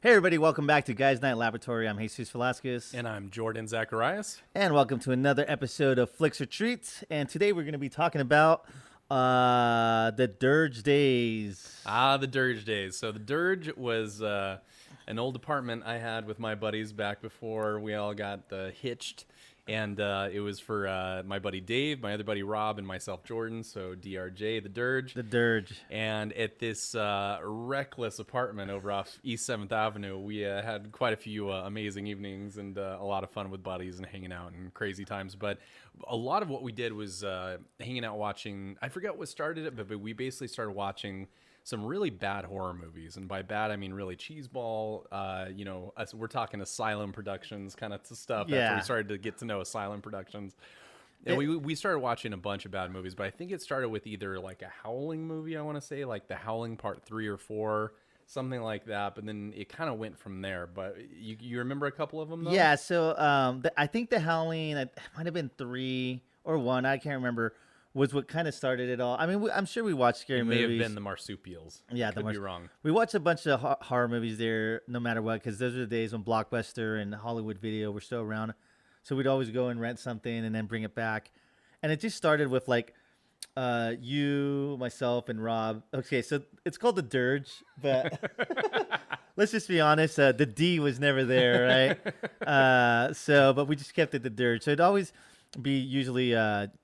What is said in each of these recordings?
Hey everybody, welcome back to Guys Night Laboratory. I'm Jesus Velasquez. And I'm Jordan Zacharias. And welcome to another episode of Flicks or Treats. And today we're going to be talking about the DRJ days. The DRJ days. So the DRJ was an old apartment I had with my buddies back before we all got hitched. And it was for my buddy Dave, my other buddy Rob, and myself, Jordan. So DRJ, the DRJ. The DRJ. And at this reckless apartment over off East 7th Avenue, we had quite a few amazing evenings and a lot of fun with buddies and hanging out and crazy times. But a lot of what we did was hanging out watching, I forget what started it, but we basically started watching some really bad horror movies, and by bad I mean really cheeseball. We're talking Asylum Productions kind of stuff. Yeah. After we started to get to know Asylum Productions, and we started watching a bunch of bad movies. But I think it started with either like a Howling movie, I want to say, like The Howling Part 3 or 4, something like that. But then it kind of went from there. But you remember a couple of them though? Yeah. So I think the Howling, it might have been 3 or 1. I can't remember. Was what kind of started it all. I mean, I'm sure we watched scary movies. May have been the Marsupials. Yeah, Could be wrong. We watched a bunch of horror movies there, no matter what, because those are the days when Blockbuster and Hollywood Video were still around. So we'd always go and rent something and then bring it back. And it just started with like you, myself, and Rob. Okay, so it's called the DRJ, but let's just be honest, the D was never there, right? But we just kept it the DRJ. So it'd always be usually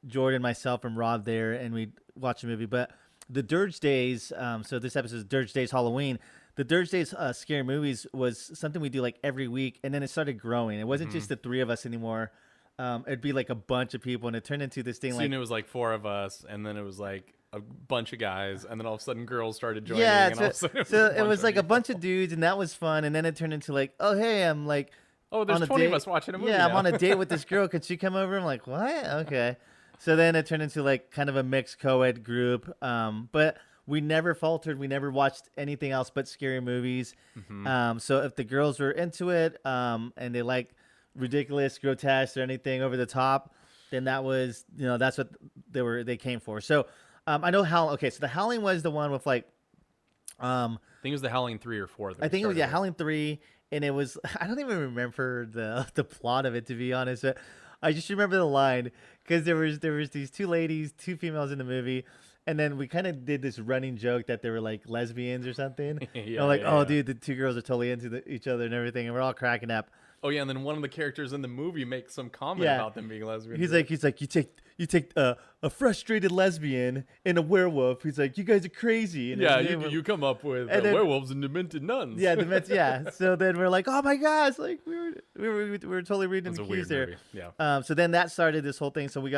Jordan, myself, and Rob there, and we'd watch a movie. But the DRJ days, so this episode is DRJ Days Halloween. The DRJ Days scary movies was something we do like every week, and then it started growing. It wasn't just the three of us anymore. It'd be like a bunch of people, and it turned into this thing. Soon it was like 4 of us, and then it was like a bunch of guys, and then all of a sudden girls started joining. Yeah, and all of a sudden it was like a bunch of dudes, and that was fun. And then it turned into like, oh hey, I'm like, oh, there's 20 of us watching a movie. Yeah, now. I'm on a date with this girl. Could she come over? I'm like, what? Okay. So then it turned into like kind of a mixed co-ed group. But we never faltered. We never watched anything else but scary movies. So if the girls were into it and they like ridiculous, grotesque, or anything over the top, then that was, that's what they came for. So I know Howling. Okay, so the Howling was the one with like, I think it was the Howling 3 or 4. I think it was Howling 3. And it was, I don't even remember the plot of it, to be honest. I just remember the line because there was these 2 ladies, 2 females in the movie. And then we kind of did this running joke that they were like lesbians or something. Dude, the 2 girls are totally into each other and everything. And we're all cracking up. Oh yeah, and then one of the characters in the movie makes some comment about them being lesbians. He's like, you take a frustrated lesbian and a werewolf. He's like, you guys are crazy. And you come up with werewolves and demented nuns. Yeah, yeah. So then we're like, oh my gosh, like we were totally reading the cues there. Yeah. So then that started this whole thing. So we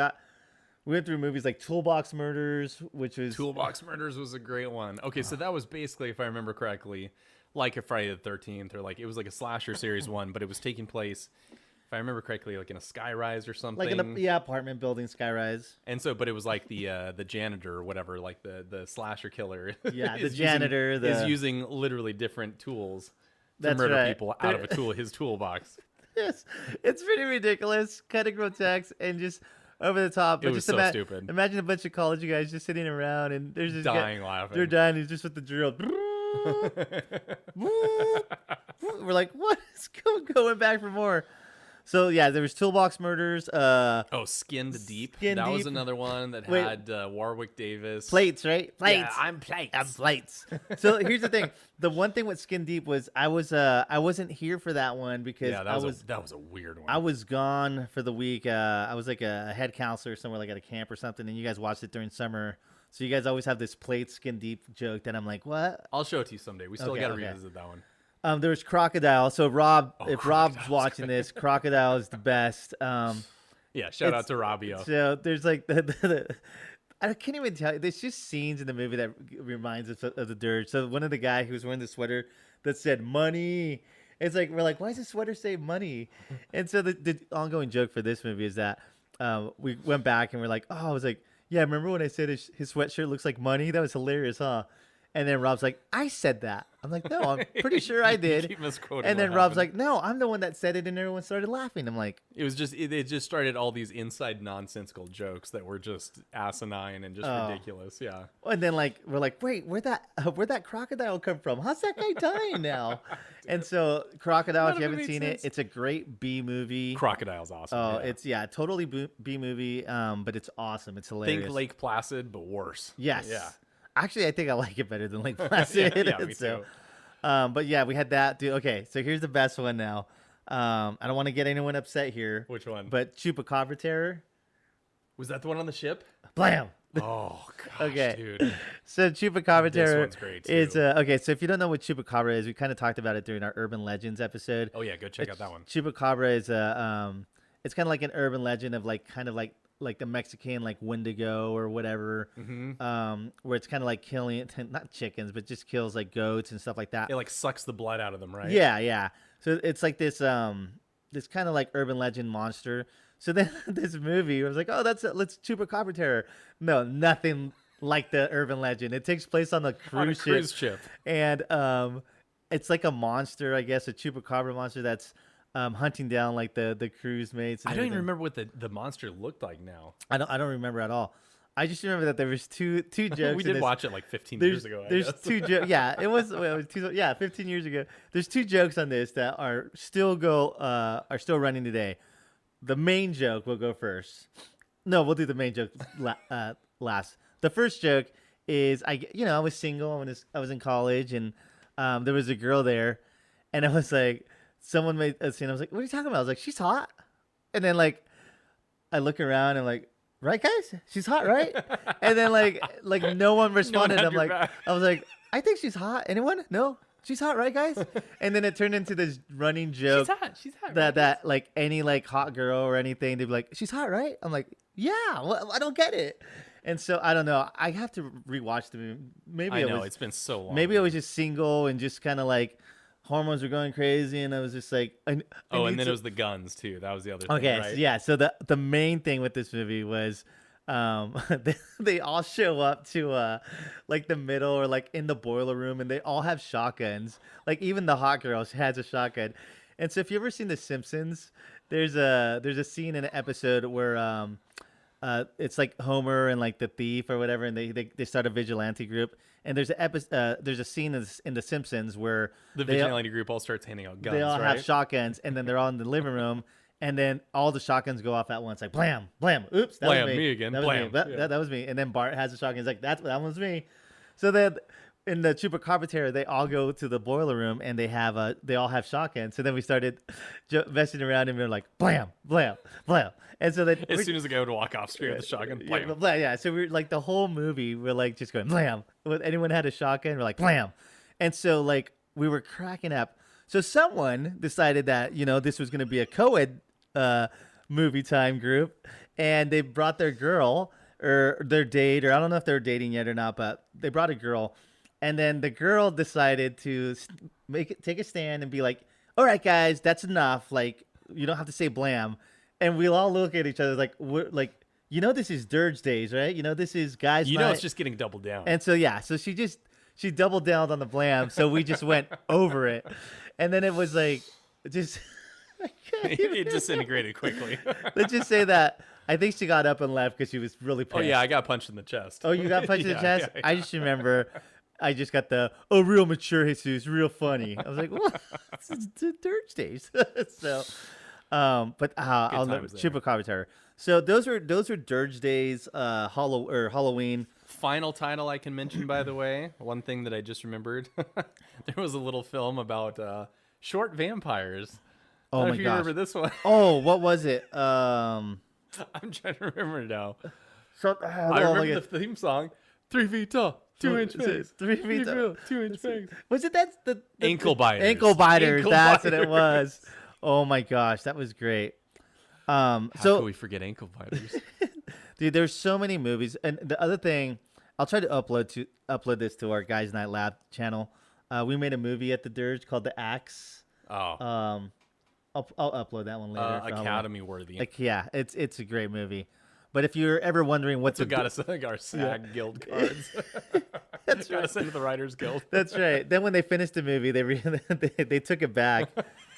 went through movies like Toolbox Murders, which was Toolbox Murders was a great one. Okay, so that was basically, if I remember correctly, like a Friday the 13th, or like it was like a slasher series one, but it was taking place, if I remember correctly, like in a skyrise or something. Like in a apartment building skyrise. And so, but it was like the janitor or whatever, like the slasher killer. Yeah, the janitor is using literally different tools to murder people out of his toolbox. Yes, it's pretty ridiculous, kind of grotesque, and just over the top. It was so stupid. Imagine a bunch of college guys just sitting around and there's this dying laughing. They're dying. He's just with the drill. We're like, what is going back for more? So yeah, there was Toolbox Murders. Skinned Deep. That was another one that had Warwick Davis. Plates, right? Plates. Yeah, I'm Plates. I'm Plates. So here's the thing. The one thing with Skin Deep was I wasn't here for that one because that was a weird one. I was gone for the week. I was like a head counselor somewhere, like at a camp or something, and you guys watched it during summer. So you guys always have this Plate Skin Deep joke that I'm like, what? I'll show it to you someday. We still got to revisit that one. There was Crocodile. So Rob, if Rob's watching this, Crocodile is the best. Yeah, shout out to Robbio. So there's like I can't even tell you. There's just scenes in the movie that reminds us of the DRJ. So one of the guy who was wearing the sweater that said money. It's like, we're like, why does the sweater say money? And so the ongoing joke for this movie is that we went back and we're like, I was like, yeah, remember when I said his sweatshirt looks like money? That was hilarious, huh? And then Rob's like, I said that. I'm like, no, I'm pretty sure I You did. keep misquoting And what then Rob's happened. like, no, I'm the one that said it, and everyone started laughing. I'm like, It just started all these inside nonsensical jokes that were just asinine and just oh. ridiculous. Yeah. And then like we're like, wait, where'd that crocodile come from? How's that guy dying now? And so Crocodile, if None you of it haven't made seen sense. it, it's a great B movie. Crocodile's awesome. Oh, Yeah. it's totally B movie. But it's awesome. It's hilarious. Think Lake Placid, but worse. Yes. Yeah. Actually, I think I like it better than Lake Placid. Yeah, me so, too. but yeah, we had that. Dude, okay, so here's the best one now. I don't want to get anyone upset here. Which one? But Chupacabra Terror. Was that the one on the ship? Blam. Oh gosh, Okay. dude. So Chupacabra This Terror one's great, is too. okay. So if you don't know what Chupacabra is, we kind of talked about it during our Urban Legends episode. Oh yeah, go check out that one. Chupacabra is it's kind of like an urban legend of like kind of like the Mexican like Wendigo or whatever, where it's kind of like killing not chickens but just kills like goats and stuff like that. It like sucks the blood out of them, right? Yeah, yeah. So it's like this this kind of like urban legend monster. So then this movie I was like, oh, let's Chupacabra Terror. No, nothing like the urban legend. It takes place on the On a cruise cruise ship. and it's like a monster, I guess, a chupacabra monster that's hunting down like the cruise mates. And I don't even everything. remember what the monster looked like now. I don't remember at all. I just remember that there was two jokes. We in did this. watch it like 15 There's years ago. I there's guess. two jokes. Yeah, it was 15 years ago. There's two jokes on this that are still running today. The main joke will go first. No, we'll do the main joke last. The first joke is I was single when I was in college and there was a girl there, and I was like, someone made a scene. I was like, what are you talking about? I was like, she's hot, and then like I look around and like, right guys, she's hot, right? And then like no one responded. had I'm your like, back. I was like, I think she's hot. Anyone? No, she's hot, right guys? And then it turned into this running joke. She's hot. That like any like hot girl or anything, they'd be like, she's hot, right? I'm like, yeah. Well, I don't get it. And so I don't know. I have to rewatch the movie. Maybe I know it's been so long. maybe I was just single and just kind of like hormones were going crazy, and I was just like, and then it was the guns too. That was the other thing. okay, Right? so yeah. So the main thing with this movie was, they all show up to like the middle or like in the boiler room, and they all have shotguns. Like even the hot girl has a shotgun. And so if you ever seen The Simpsons, there's a scene in an episode where it's like Homer and like the thief or whatever, and they start a vigilante group. And there's a scene in The Simpsons where The vigilante group all starts handing out guns. they all right? have shotguns, and then they're all in the living room, and then all the shotguns go off at once, like blam, blam. Oops, that Blam, was me. me again, That was blam. me. That, Yeah. that was me. And then Bart has a shotgun. He's like, that was me. So then in the Chupacabra Terror, they all go to the boiler room, and they all have shotguns. So then we started messing around, and we were like, blam, blam, blam. And so then As soon as the guy would walk off straight with the shotgun, yeah, blam. blam, yeah. So we're like the whole movie, we're like just going blam. When anyone had a shotgun, we're like blam. And so like we were cracking up. So someone decided that this was going to be a co-ed movie time group, and they brought their girl or their date, or I don't know if they're dating yet or not, but they brought a girl, and then the girl decided to take a stand and be like, "All right, guys, that's enough. Like you don't have to say blam." And we'll all look at each other like, we're like, this is Dirge Days, right? This is guys' night. It's just getting doubled down. And so yeah, so she doubled down on the blam, so we just went over it, and then it was like just It disintegrated quickly. let's just say that I think she got up and left because she was really pissed. Oh yeah, I got punched in the chest. Oh, you got punched in the Yeah, chest? yeah, I just remember I just got real mature Jesus, real funny. I was like, what? It's Dirge Days. So but I'll never times there. Chupacabra Terror. So those are Dirge Days, Halloween. Final title I can mention, by the way, one thing that I just remembered. There was a little film about short vampires. I Oh don't know my if you gosh. remember this one. Oh, what was it? I'm trying to remember now. So, I remember the theme song. 3 feet tall, 2-inch fangs. 3 feet tall. 2-inch fangs. Was it that's the Ankle biters. Ankle biters. Ankle That's what it biters. was. Oh my gosh, that was great. How So could we forget ankle biters? dude, there's so many movies, and the other thing, I'll try to upload this to our Guys Night Lab channel. We made a movie at the Dirge called The Axe. Oh, I'll upload that one later. for Halloween. Academy worthy. Like, yeah, it's a great movie. But if you're ever wondering what So got us like our SAG Guild cards. That's got right. us into the Writers Guild. That's right. Then when they finished the movie, they took it back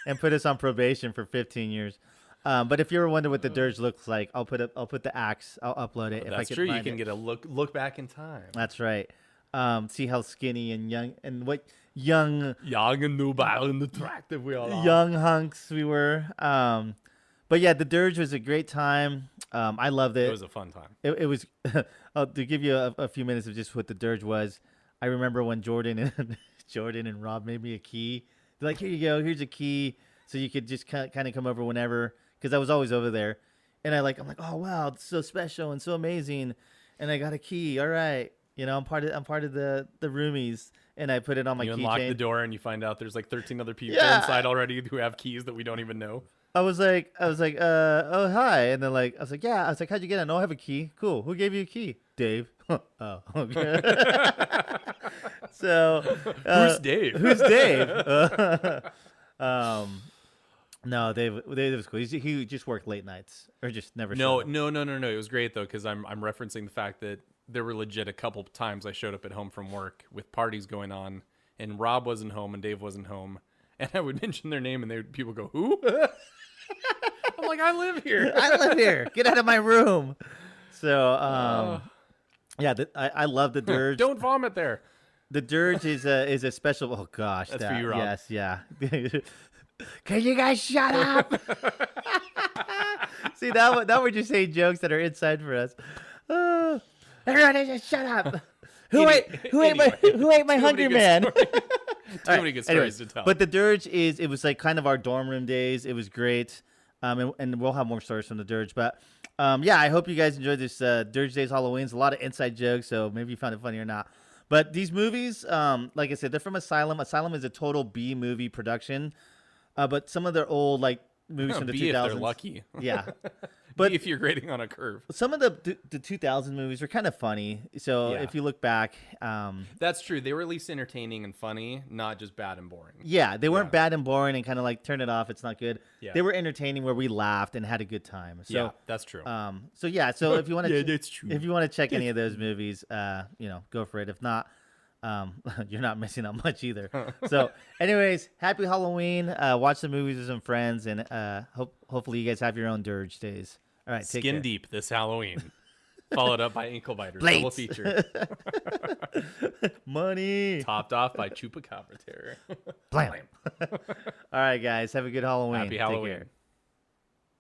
and put us on probation for 15 years. But if you ever wonder what the dirge looks like, I'll put the axe. I'll upload it. If I That's can true. You find can it. get a look back in time. That's right. See how skinny and young and what young Young and nubile and attractive we all are. young hunks we were. But yeah, the dirge was a great time. I loved it. It was a fun time. It was to give you a few minutes of just what the dirge was. I remember when Jordan and Rob made me a key. They're like, here you go, here's a key, so you could just kind of come over whenever, because I was always over there. And I'm like, oh wow, it's so special and so amazing, and I got a key. All right, I'm part of the roomies, and I put it on my You keychain. unlock the door and you find out there's like 13 other people Yeah. inside already who have keys that we don't even know. I was like, oh hi, and then I was like, yeah, I was like, how'd you get in? Oh, I have a key. Cool. Who gave you a key? Dave. Oh, okay. So, Who's Dave? Who's Dave? No, Dave was cool. He just worked late nights or just never. No. showed up. It was great though, because I'm referencing the fact that there were legit a couple times I showed up at home from work with parties going on, and Rob wasn't home and Dave wasn't home, and I would mention their name and people go, "Who?" I'm like, "I live here. I live here. Get out of my room." So, yeah, I love the dirge. Don't vomit there." The dirge is a special. Oh gosh, That's for you, Rob. Yes, yeah. Can you guys shut up? See, that would just say jokes that are inside for us. Everybody, just shut up. Who ate my Hungry Man? Too many good stories to tell. But the dirge it was like kind of our dorm room days. It was great, and we'll have more stories from the dirge. But yeah, I hope you guys enjoyed this Dirge Days Halloween. It's a lot of inside jokes, so maybe you found it funny or not. But these movies, like I said, they're from Asylum. Asylum is a total B movie production. But some of their old movies from the 2000s. B if they're lucky. Yeah. But if you're grading on a curve. Some of the 2000 movies are kind of funny. So Yeah. if you look back, That's true. They were at least entertaining and funny, not just bad and boring. yeah, they weren't Yeah. bad and boring and kind of turn it off. It's not good. Yeah. They were entertaining where we laughed and had a good time. So Yeah, that's true. so yeah, so if you want to, Yeah, that's true. If you want to check any of those movies, go for it. If not, you're not missing out much either. So, anyways, happy Halloween. Watch the movies with some friends, and hopefully you guys have your own Dirge days. All right, take Skin care. Deep this Halloween. Followed up by Ankle Biters. Plates. Double feature. Money. Topped off by Chupacabra Terror. Blam. All right, guys, have a good Halloween. Happy Take Halloween. care.